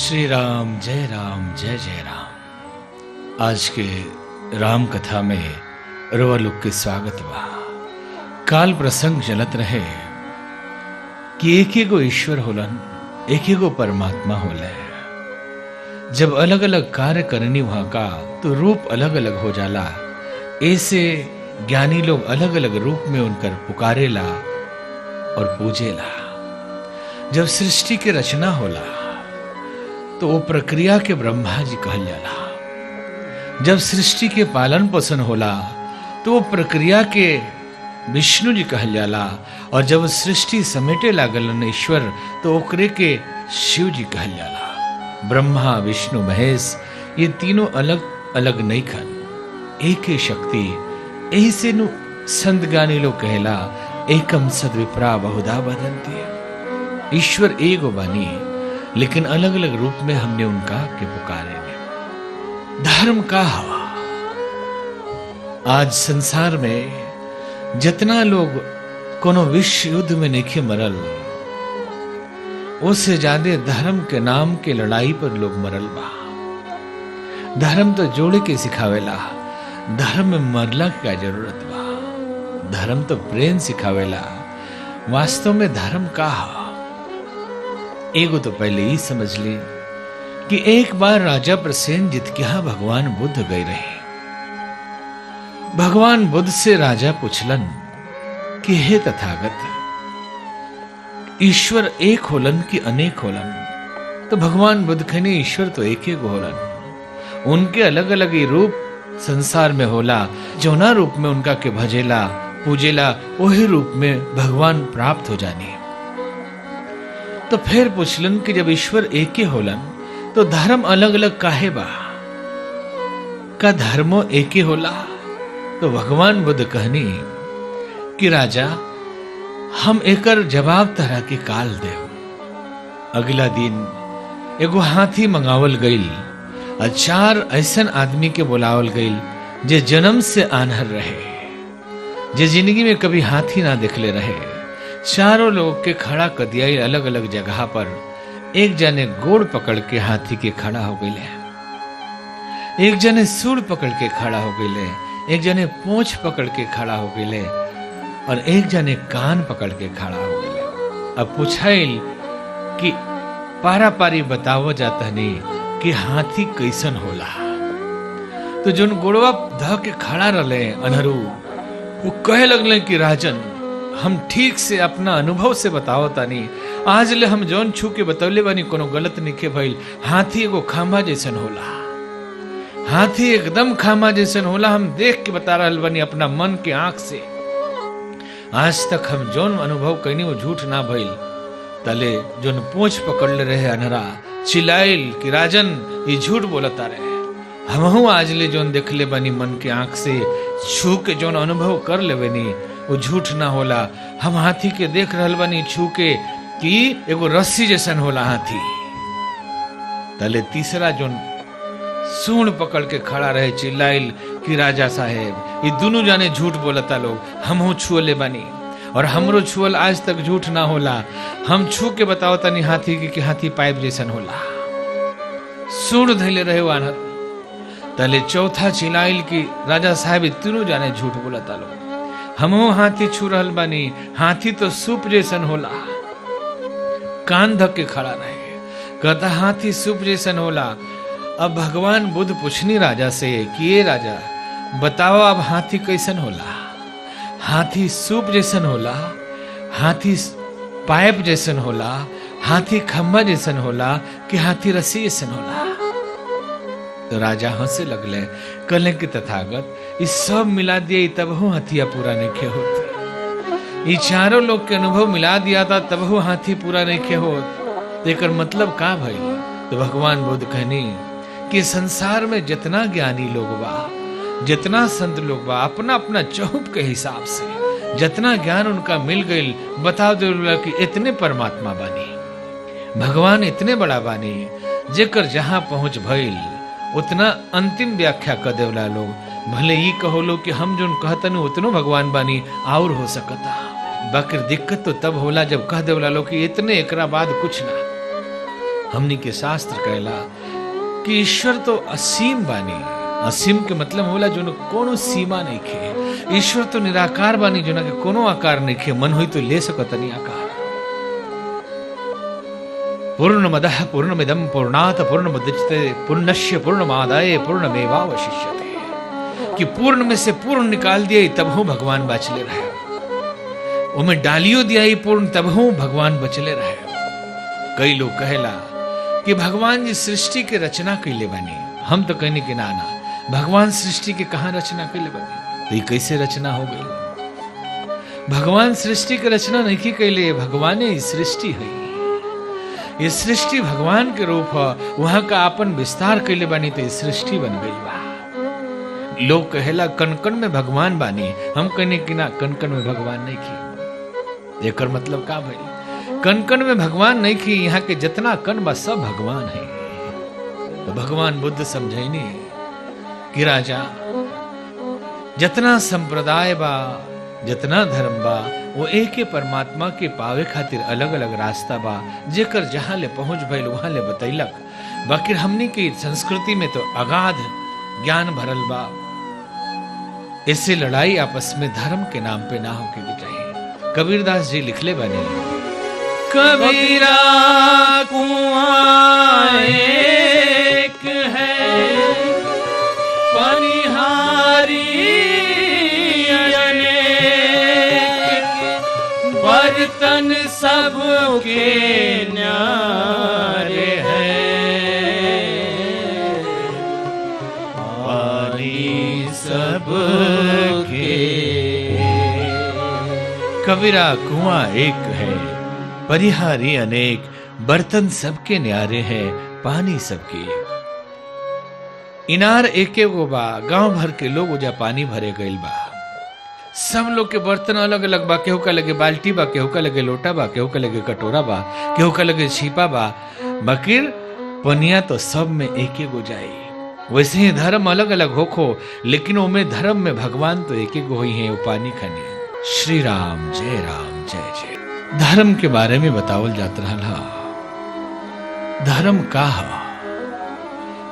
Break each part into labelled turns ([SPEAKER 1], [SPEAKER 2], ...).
[SPEAKER 1] श्री राम जय जय राम। आज के राम कथा में रवा लोग के स्वागत बा। काल प्रसंग चलत रहे कि एक एगो ईश्वर होलन, एक एगो परमात्मा होले। जब अलग अलग कार्य करनी वहां का तो रूप अलग अलग हो जाला। ऐसे ज्ञानी लोग अलग अलग रूप में उनकर पुकारेला और पूजेला। जब सृष्टि के रचना होला तो वो प्रक्रिया के ब्रह्मा जी कहल जाला। जब सृष्टि के पालन पोषण होला तो वो प्रक्रिया के विष्णु जी कहल जाला। और जब सृष्टि समेटे लागलन ईश्वर तो ओकरे के शिव जी कहल जाला। ब्रह्मा विष्णु महेश ये तीनों अलग अलग नहीं खन, एक ही शक्ति। यही से नु संत ज्ञानी लोग कहला एकम सद्विप्रा बहुधा बदंती। ईश्वर एगो बानी लेकिन अलग अलग रूप में हमने उनका के पुकारे ने। धर्म का हवा आज संसार में जितना लोग कोनो विश्व युद्ध में नहीं मरल, उससे ज्यादा धर्म के नाम के लड़ाई पर लोग मरल बा। धर्म तो जोड़े के सिखावेला, धर्म में मरला की क्या जरूरत बा। धर्म तो प्रेम सिखावेला। वास्तव में धर्म का हवा एगो तो पहले ही समझ ली कि एक बार राजा प्रसेनजित के यहां भगवान बुद्ध गए रहे। भगवान बुद्ध से राजा पूछलन कि हे तथागत, ईश्वर एक होलन कि अनेक होलन? तो भगवान बुद्ध कहने ईश्वर तो एक ही होलन, उनके अलग अलग ही रूप संसार में होला। जौना रूप में उनका के भजेला पूजेला वही रूप में भगवान प्राप्त हो जाने। तो फिर पूछलन कि जब ईश्वर एक ही होलन तो धर्म अलग अलग काहे बा? का धर्मो एक ही होला? तो भगवान बुद्ध कहनी कि राजा हम एकर जवाब तरह के काल देव। अगला दिन एगो हाथी मंगावल गईल और 4 ऐसन आदमी के बुलावल गईल जे जन्म से आन्हर रहे, जे जिंदगी में कभी हाथी ना देखले रहे। चारों लोग के खड़ा कर दिया अलग अलग जगह पर। एक जने गोड़ पकड़ के हाथी के खड़ा हो गए, एक जने सूंड पकड़ के खड़ा हो गए, एक जने पूंछ पकड़ के खड़ा हो गए और एक जने कान पकड़ के खड़ा हो गए। अब पूछाइल कि पारा पारी बतावो जाता नहीं कि हाथी कैसन होला। तो जोन गोड़वा ध के खड़ा रहे अनहरू वो कहे लगले कि राजन हम ठीक से अपना अनुभव से बताओ तानी। आज ले हम जौन छू के बतौले बानी कोनो गलत निके भइल। हाथी एगो खामा जैसन होला, हाथी एकदम खामा जैसन होला। हम देख के बता रहल बानी अपना मन के आंख से। आज तक हम जौन अनुभव कइनी वो झूठ ना भइल। तले जोन पूंछ पकड़ ले रहे अनहरा चिल्लाइल कि राजन ये झूठ बोलता रहे। हमहू आज ले जोन देख ले बानी मन के आंख से छू के जोन अनुभव कर ले बानी वो झूठ ना होला। हम हाथी के देख रहल बानी छू के कि एगो रस्सी जैसन होला हाथी। तले तीसरा जोन सूंड पकड़ के खड़ा रहे चिल्लाइल कि राजा साहेब ये दोनों जाने झूठ बोलता लोग। हमहू छुअले बानी और हमरो छुअल आज तक झूठ ना होला। हम छू के बताओ तनी हाथी की हाथी पाइप जैसन होला। सूंड धैले रहे वानर। तले चौथा चिल्लाइल कि राजा साहेब ये तीनों जाने झूठ बोलता लोग। हमहू हाथी छू रहल बानी, हाथी तो सूप जैसन होला। कान धक के खड़ा रहे, कहता हाथी सूप जैसन होला। अब भगवान बुद्ध पूछनी राजा से कि ये राजा बताओ अब हाथी कैसन होला? हाथी सूप जैसन होला, हाथी पाइप जैसन होला, हाथी खम्बा जैसन होला कि हाथी रस्सी जैसन होला? तो राजा हंसे लगले, कहले कि तथागत इस सब मिला दिया तब हो हथिया पूरा नहीं खे होत। ये चारों लोग के अनुभव मिला दिया था तब हो हाथी पूरा नहीं खे होत। एकर मतलब का भई? तो भगवान बुद्ध कहनी कि संसार में जितना ज्ञानी लोग बा, जितना संत लोग बा, अपना अपना चौप के हिसाब से जितना ज्ञान उनका मिल गई बता दो कि इतने परमात्मा बानी, भगवान इतने बड़ा बानी। जेकर जहां पहुंच भइल उतना अंतिम व्याख्या कर देवला लोग। भले ही कहो लो कि हम जोन कहतन उतनो भगवान बानी और हो सकता। बाकी दिक्कत तो तब होला जब कह देवला लोग कि इतने एकरा बाद कुछ ना। हमनी के शास्त्र कहला कि ईश्वर तो असीम बानी। असीम के मतलब होला जो न कोनो सीमा नहीं खे। ईश्वर तो निराकार बानी जो न के कोनो आकार नहीं खे। मन हुई तो ले सकतनी आकार। पूर्णमदः पूर्णमिदं पूर्णात् पूर्णमुदच्यते पूर्णस्य पूर्णमादाय पूर्णमेवावशिष्यते। कि पूर्ण में से पूर्ण निकाल दिया तब हूं भगवान बचले रहे। उमें डालियो दिया ही पूर्ण तब हूं भगवान बचले रहे। कई लोग कहला कि भगवान जी सृष्टि के रचना कैले बनी। हम तो कहने के ना भगवान सृष्टि के कहां रचना कैले बनी। तो ये कैसे रचना हो गई। भगवान सृष्टि के रचना नहीं कैले। भगवान ही सृष्टि है। ये सृष्टि भगवान के रूप है। वहां का आपन विस्तार कैले बानी तो ये सृष्टि बन गई बा। लोग कहेला कण कण में भगवान बानी। हम कहने की ना कण कण में भगवान नहीं की। एकर मतलब का भाई कण कण में भगवान नहीं की। यहाँ के जितना कण बा सब भगवान है। तो भगवान बुद्ध समझैनी कि राजा जितना संप्रदाय बा जितना धर्म बा वो एक ही परमात्मा के पावे खातिर अलग अलग रास्ता बा। जेकर जहां ले पहुंच भइल वहां ले बतैलक। बाकी हमनी की संस्कृति में तो अगाध ज्ञान भरल बा। इससे लड़ाई आपस में धर्म के नाम पे ना होके भी चाहिए। कबीरदास जी लिखले बने कबीरा कुआं एक है पनिहारी बर्तन सबके न्यारे हैं पानी सबके। कबीरा कुआं एक है परिहारी अनेक बर्तन सबके न्यारे हैं पानी सबके। इनार एके गो बा गांव भर के लोग उजा पानी भरे गइल बा। सब लोग के बर्तन अलग अलग बा। केहू का लगे बाल्टी बा केहू का लगे लोटा बा केहू का लगे कटोरा बा केहू का लगे छीपा बा। बकीर पनिया तो सब में एक गो जाई। वैसे ही धर्म अलग अलग होखो लेकिन उमे धर्म में भगवान तो एक गो ही है। वो पानी खनी। श्री राम जय जय। धर्म के बारे में बतावल जात रहा। धर्म का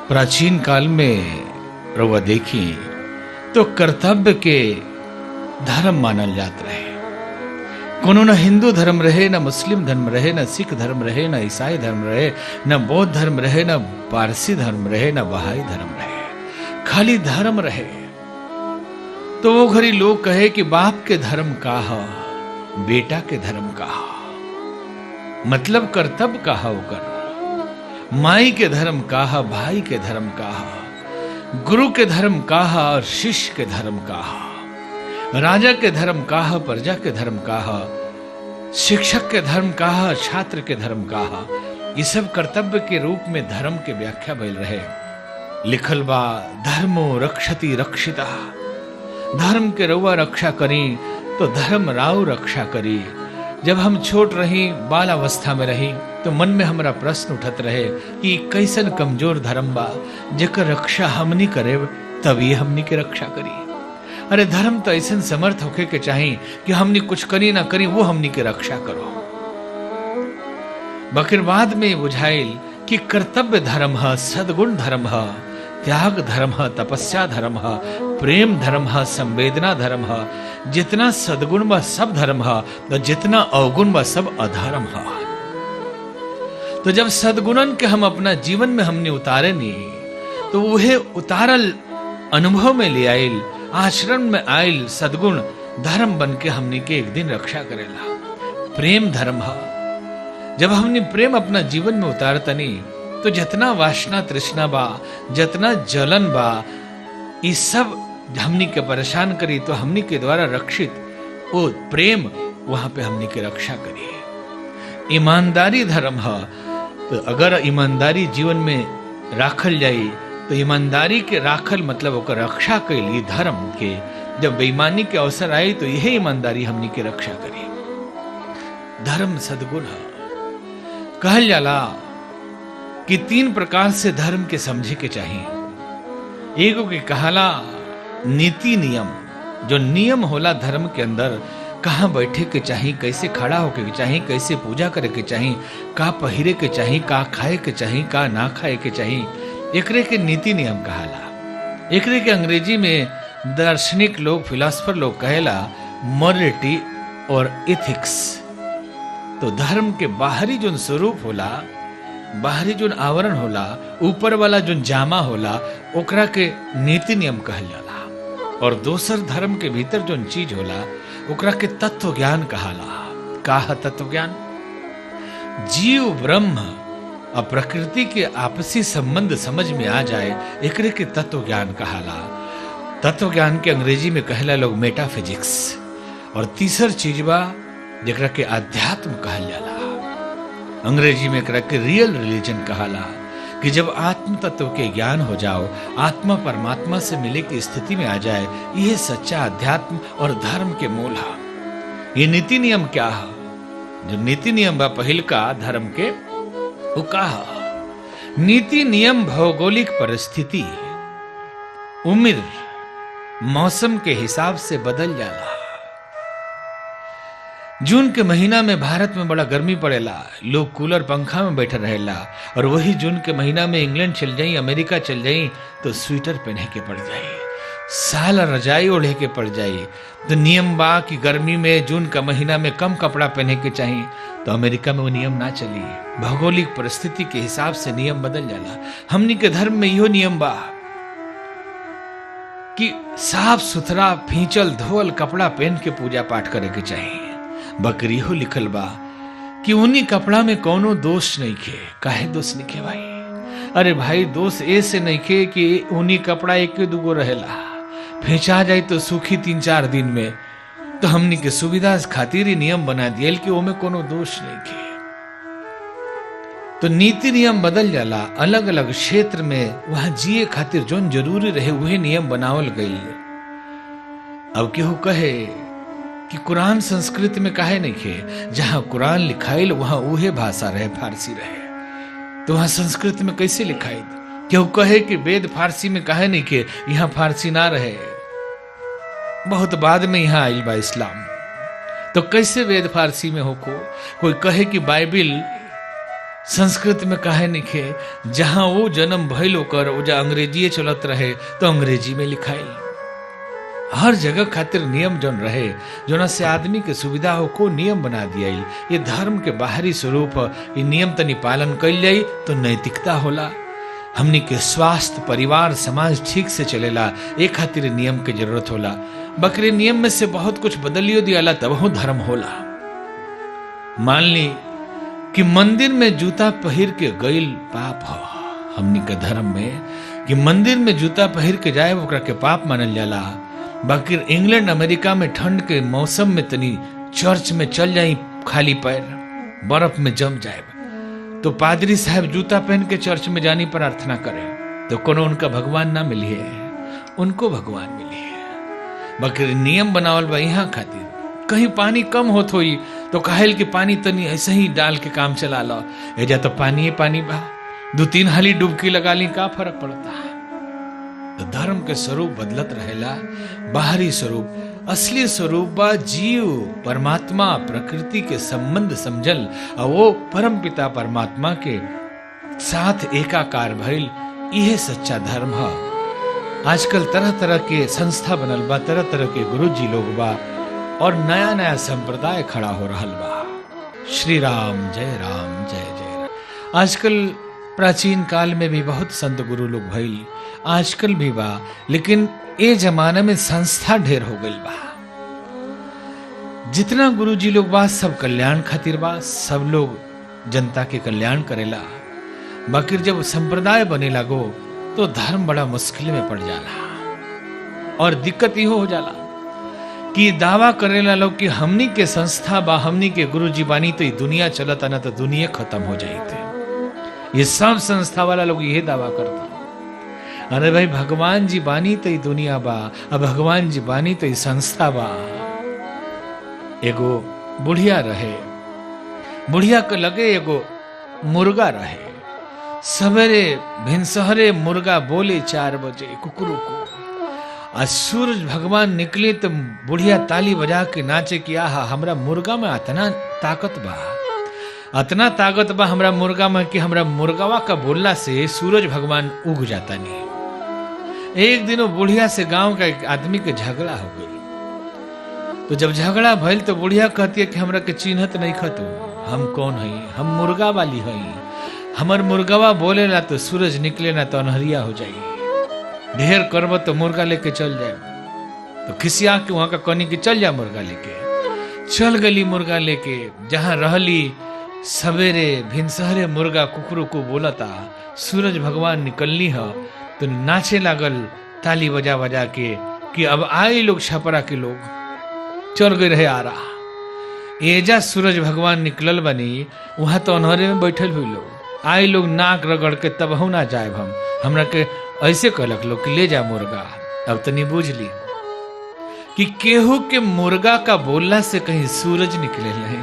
[SPEAKER 1] प्राचीन काल में रउआ देखी तो कर्तव्य के धर्म मानल जात रहे। कोनो न हिंदू धर्म रहे न मुस्लिम धर्म रहे न सिख धर्म रहे न ईसाई धर्म रहे न बौद्ध धर्म रहे न पारसी धर्म रहे न बहाई धर्म रहे। खाली धर्म रहे। तो वो घड़ी लोग कहे कि बाप के धर्म का है बेटा के धर्म का है। मतलब कर्तव्य का है होकर। माई के धर्म का है भाई के धर्म का है। गुरु के धर्म का है और शिष्य के धर्म का है। राजा के धर्म का है प्रजा के धर्म का है। शिक्षक के धर्म का है छात्र के धर्म का है। ये सब कर्तव्य के रूप में धर्म के व्याख्या भइल रहे। लिखल बा धर्मो रक्षति रक्षिता। धर्म के रउआ रक्षा करी तो धर्म राव रक्षा करी। जब हम छोट रही बाल अवस्था में रही तो मन में हमारा प्रश्न उठत रहे कि कैसन कमजोर धर्म बा जेकर रक्षा हमनी करे तब ये हमनी के रक्षा करी। अरे धर्म तो ऐसा समर्थ होके के चाहिए कि हमनी कुछ करी ना करी वो हमनी के रक्षा करो। बकिर बाद में बुझाइल कि कर्तव्य धर्म है सदगुण धर्म है त्याग धर्म है तपस्या धर्म है प्रेम धर्म है संवेदना धर्म है। जितना सदगुण व सब धर्म है तो जितना अवगुण व सब अधर्म है। तो जब सदगुणन के हम अपना जीवन में हमने उतारे नहीं तो वह उतारल अनुभव में ले आयल आचरण में आयल सदगुण धर्म बन के हमने के एक दिन रक्षा करेला। प्रेम धर्म है। जब हमने प्रेम अपना जीवन में उतारतनी तो जितना वासना तृष्णा बा जितना जलन बा ये सब हमनी के परेशान करी तो हमनी के द्वारा रक्षित वो प्रेम वहां पे हमनी के रक्षा करी। ईमानदारी धर्म है। तो अगर ईमानदारी जीवन में राखल जाई तो ईमानदारी के राखल मतलब ओकर रक्षा कैली धर्म के। जब बेईमानी के अवसर आई तो यही ईमानदारी हमनी के रक्षा करी। धर्म सदगुण है। कहल जाला कि 3 प्रकार से धर्म के समझे के चाहिए। एगो के कहला नीति नियम। जो नियम होला धर्म के अंदर कहाँ बैठे के चाही, कैसे खड़ा होके के चाही, कैसे पूजा करे के चाही, का पहिरे के चाही, का खाए के चाही, का ना खाए के चाही, एकरे के नीति नियम कहाला। एकरे के अंग्रेजी में दार्शनिक लोग, फिलोसफर लोग कहेला मॉरलिटी और एथिक्स। तो धर्म के बाहरी जो स्वरूप होला, बाहरी जो आवरण होला, ऊपर वाला जो जामा होला, ओकरा के नीति नियम कहल जाला। और दोसर धर्म के भीतर जो चीज होला, ओकरा के तत्व ज्ञान कहाला। का है तत्व ज्ञान? जीव ब्रह्म और प्रकृति के आपसी संबंध समझ में आ जाए, एकरे के तत्व ज्ञान कहाला। तत्व ज्ञान के अंग्रेजी में कहला लोग मेटाफिजिक्स। और तीसर चीज बा जेकरा के आध्यात्म कहल जाला, अंग्रेजी में एकरा के रियल रिलीजन कहाला। कि जब आत्म तत्व के ज्ञान हो जाओ, आत्मा परमात्मा से मिले की स्थिति में आ जाए, यह सच्चा अध्यात्म और धर्म के मूल है। ये नीति नियम क्या है? जो नीति नियम बा पहिल का धर्म के, वो का है? नीति नियम भौगोलिक परिस्थिति, उम्र, मौसम के हिसाब से बदल जाला। जून के महीना में भारत में बड़ा गर्मी पड़ेला, लोग कूलर पंखा में बैठे रहेला। और वही जून के महीना में इंग्लैंड चल जाई, अमेरिका चल जाई, तो स्वेटर पहने के पड़ जाई, साल रजाई ओढ़े के पड़ जाई। तो नियम बा कि गर्मी में जून का महीना में कम कपड़ा पहने के चाहिए, तो अमेरिका में वो नियम ना चली। भौगोलिक परिस्थिति के हिसाब से नियम बदल जाला। हमनी के धर्म में इहो नियम बा कि साफ सुथरा फींचल धोल कपड़ा पहन के पूजा पाठ करे के चाहिए। बकरी हो लिखल बा कि उन्हीं कपड़ा में कोनो दोष नहीं खे। काहे दोष नहीं खे भाई? अरे भाई, दोष ऐसे नहीं खे कि उन्हीं कपड़ा एक दुगो रहेला, फेंचा जाए तो सूखी 3-4 दिन में। तो हमनी के सुविधा खातिर ही नियम बना दिया कि ओमे कोनो दोष नहीं खे। तो नीति नियम बदल जाला। अलग अलग क्षेत्र में वहां जिए खातिर जोन जरूरी रहे वही नियम बनावल गई। अब केहू कहे कि कुरान संस्कृत में काहे नहीं खे? जहां कुरान लिखाइल वहां उहे भाषा रहे, फारसी रहे, तो वहां संस्कृत में कैसे लिखाई? केहू कहे कि वेद फारसी में काहे नहीं खे? यहाँ फारसी ना रहे, बहुत बाद में यहाँ आइल बा इस्लाम, तो कैसे वेद फारसी में हो को? कोई कहे कि बाइबिल संस्कृत में काहे नहीं खे? जहां वो जन्म भइल होकर वो जा अंग्रेजी चलत रहे, तो अंग्रेजी में लिखाइल। हर जगह खातिर नियम जौन रहे, जोना से आदमी के सुविधा हो को नियम बना दिया। ये धर्म के बाहरी स्वरूप। ये नियम तनी पालन कइल जाई तो नैतिकता होला। हमनी के स्वास्थ्य, परिवार, समाज ठीक से चलेला, एक खातिर नियम के जरूरत होला। बकरी नियम में से बहुत कुछ बदलियो दियाला, तब हो धर्म होला। मान ली कि मंदिर में जूता पहिर के गइल पाप हो। हमनी के धर्म में कि मंदिर में जूता पहिर के जाए ओकरा के पाप मानल जाला। बाकी इंग्लैंड अमेरिका में ठंड के मौसम में तनी चर्च में चल जाई खाली पैर, बर्फ में जम जाए, तो पादरी साहब जूता पहन के चर्च में जानी प्रार्थना करे, तो कोनो उनका भगवान ना मिली है, उनको भगवान मिली है। बाकी नियम बनावल बा यहाँ खातिर। कहीं पानी कम होत होई तो कहल कि पानी तनी ऐसे ही डाल के काम चला लो, एजा तो पानी बा, 2-3 हाली डुबकी लगा ली, का फर्क पड़ता है? तो धर्म के स्वरूप बदलत रहेला। बाहरी स्वरूप, असली स्वरूप बा जीव परमात्मा प्रकृति के संबंध समझल और वो परम पिता परमात्मा के साथ एकाकार भइल। यह सच्चा धर्म है। आजकल तरह तरह के संस्था बनल बा, तरह तरह के गुरुजी लोग बा, और नया नया संप्रदाय खड़ा हो रहल बा। श्री राम जय राम, जय जय राम। आजकल प्राचीन काल में भी बहुत संत गुरु लोग भइल, आजकल भी बा, लेकिन ए जमाने में संस्था ढेर हो गई बा। जितना गुरुजी लोग बा सब कल्याण खातिर बा, सब लोग जनता के कल्याण करेला। बाकी जब संप्रदाय बने लगो तो धर्म बड़ा मुश्किल में पड़ जाला। और दिक्कत इहो हो जाला कि दावा करेला लोग कि हमनी के संस्था बा, हमनी के गुरुजी बानी तो ये दुनिया चलता ना तो दुनिया खत्म हो जाती। ये सब संस्था वाला लोग यही दावा करता। अरे भाई, भगवान जी बानी तो ये दुनिया बा, अब भगवान जी बानी तो ये संस्था बा। एगो बुढ़िया रहे, बुढ़िया के लगे एगो मुर्गा रहे। सवेरे भिनसहरे मुर्गा बोले 4 बजे कुकरू को, आज सूरज भगवान निकले तो बुढ़िया ताली बजा के नाचे कि आहा हमरा मुर्गा में अतना ताकत बा, अतना ताकत बा हमरा मुर्गा में कि हमरा मुर्गावा का बोलला से सूरज भगवान उग जाता नहीं। एक दिन वो बुढ़िया से गांव का एक आदमी के झगड़ा हो गई। तो जब झगड़ा भइल तो बुढ़िया कहती है कि हमरा के चिन्हत नहीं खतु, हम कौन हई, हम मुर्गा वाली हई, हमर मुर्गावा बोलेला तो सूरज निकले ना तो अनहरिया हो जाई, ढेर करब तो मुर्गा लेके चल जाए। तो खिसिया के वहां का कहनी कि चल जा मुर्गा लेके। चल गली मुर्गा लेके, जहां रहली सवेरे भिनसहरे मुर्गा कुकरू को बोलता, सूरज भगवान निकलनी है तो नाचे लागल ताली बजा बजा के कि अब आए लोग छपरा के लोग, चल गए रहे आ रहा। एजा सूरज भगवान निकलल बनी, वहां तो अनहरे में बैठल हुई लोग, आए लोग नाक रगड़ के तब हो ना जाए हम, हमरा के ऐसे कहलक लोग कि ले जा मुर्गा। अब तनी बुझ ली कि केहू के मुर्गा का बोलला से कहीं सूरज निकले नहीं।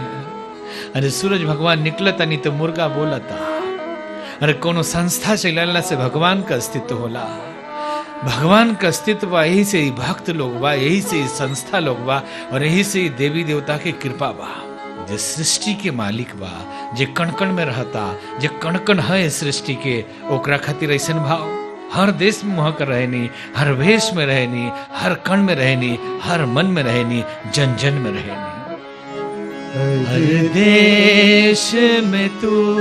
[SPEAKER 1] अरे सूरज भगवान निकलता नहीं तो मुर्गा बोलता। अरे कोनो संस्था चलला से भगवान का अस्तित्व होला, भगवान का अस्तित्व बा, यही से ही भक्त लोग बा, यही से ही संस्था लोग बा, और यही से ही देवी देवता के कृपा बा। जे सृष्टि के मालिक बा, जे कण कण में रहता, जे कण कण है सृष्टि के, ओकरा खातिर ऐसन भाव हर देश में महक रहनी, हर वेश में रहनी, हर कण में रहनी, हर मन में रहनी, जन जन में रहनी। हर देश में तू,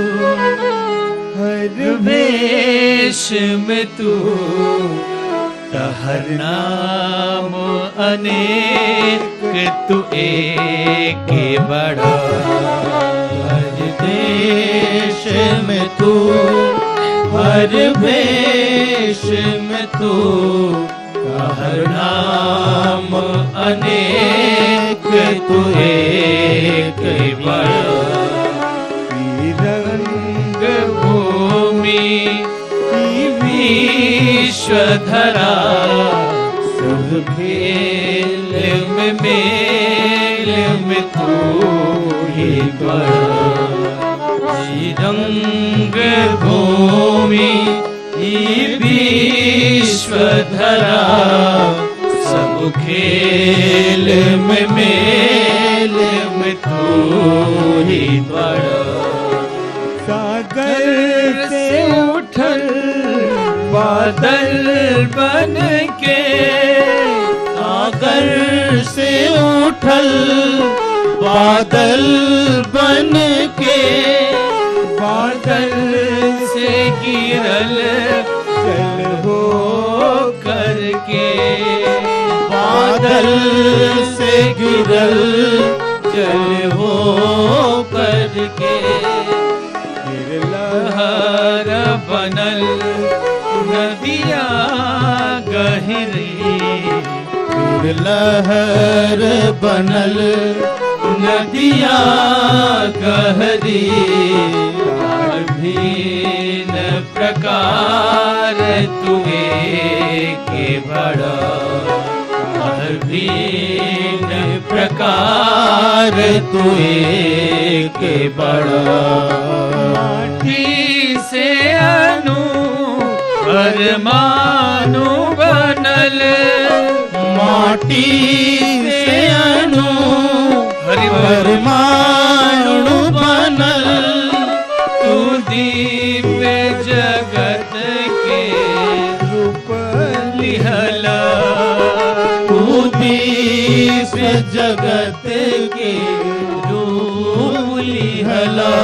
[SPEAKER 1] हर वेश में तू, हर नाम अनेक तू एक बड़ा।
[SPEAKER 2] हर देश में तू, हर वेश में तू, हर नाम अनेक तू एक बड़ा।
[SPEAKER 1] रंग भूमि विश्वधरा, सब खेल में मेल में तू ही बड़ा।
[SPEAKER 2] रंग भूमि विश्वधरा, सब खेल में मेल में तू ही बड़ा।
[SPEAKER 1] सागर से उठल बादल बन के,
[SPEAKER 2] सागर से उठल बादल बन के,
[SPEAKER 1] बादल से गिरल जल हो करके,
[SPEAKER 2] बादल से गिरल जल हो करके।
[SPEAKER 1] लहर बनल नदिया गहरी,
[SPEAKER 2] लहर बनल नदिया गहरी।
[SPEAKER 1] भिन्न प्रकार तू एक बड़ा,
[SPEAKER 2] भिन्न प्रकार तू एक बड़ा।
[SPEAKER 1] माटी से अनु परमाणु बनल,
[SPEAKER 2] माटी से अणु परमाणु बनल।
[SPEAKER 1] तू दीप जगत के रूप लिहला,
[SPEAKER 2] तू दीप जगत के रूप लिहला।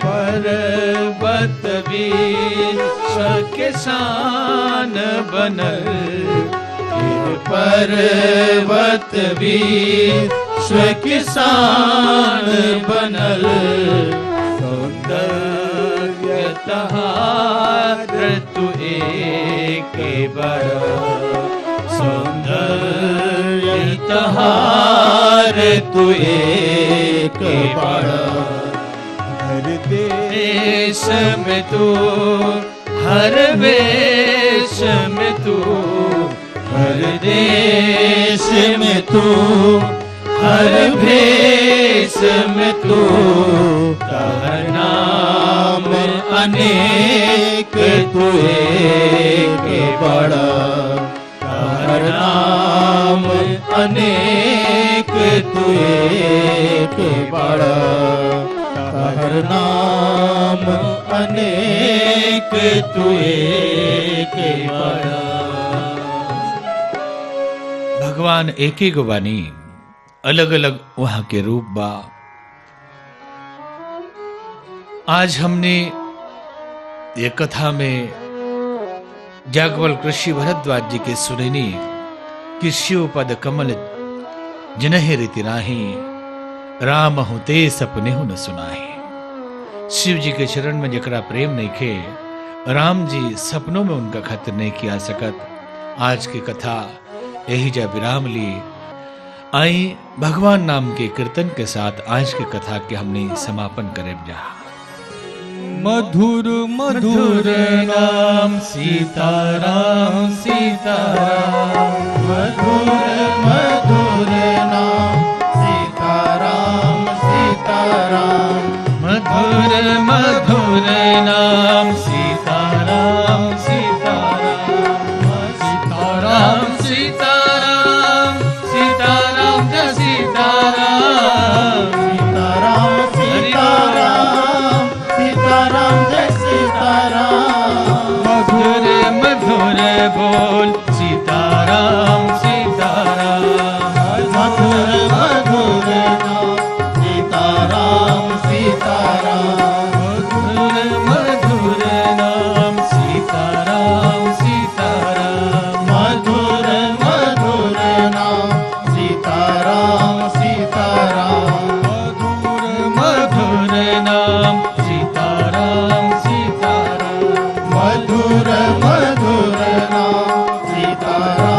[SPEAKER 1] पर्वत विश्व के शान बनल,
[SPEAKER 2] पर्वत विश्व के शान बनल।
[SPEAKER 1] सौंदर्य तहार तू एक बड़ा,
[SPEAKER 2] सौंदर्य तहार तू एक बड़ा।
[SPEAKER 1] हर देश में तू, हर वेश में तू,
[SPEAKER 2] हर देश में तू, हर भेष में तू, हर नाम अनेक तू एक बड़ा। हर नाम अनेक तू एक बड़ा, हर नाम अनेक तू एक बड़ा।
[SPEAKER 1] भगवान एक ही गो बानी, अलग अलग वहां के रूप बा। आज हमने ये कथा में याज्ञवल्क्य ऋषि भरद्वाज जी के सुननी कि शिव पद कमल जिन्हें रीति राही, राम होते सपने हो न सुनाही। शिव जी के चरण में जकरा प्रेम नहीं खे, राम जी सपनों में उनका खतर नहीं किया सकत। आज की कथा यही जा विराम ली। आई भगवान नाम के कीर्तन के साथ आज की कथा के हमने समापन करें जा।
[SPEAKER 2] मधुर मधुर नाम सीताराम सीताराम, मधुर मधुर नाम सीताराम सीताराम,
[SPEAKER 1] मधुर मधुर नाम सीताराम सीताराम, सीताराम सीताराम सीताराम जय सीताराम,
[SPEAKER 2] सीताराम सीताराम सीताराम जय सीताराम।
[SPEAKER 1] मधुर मधुर बोल सीताराम सीताराम,
[SPEAKER 2] मधुर मधुर नाम सीताराम सीताराम,
[SPEAKER 1] मधुर मधुर नाम सीताराम सीताराम,
[SPEAKER 2] मधुर मधुर नाम सीताराम सीताराम,
[SPEAKER 1] मधुर मधुर नाम सीताराम सीताराम,
[SPEAKER 2] मधुर मधुर नाम सीताराम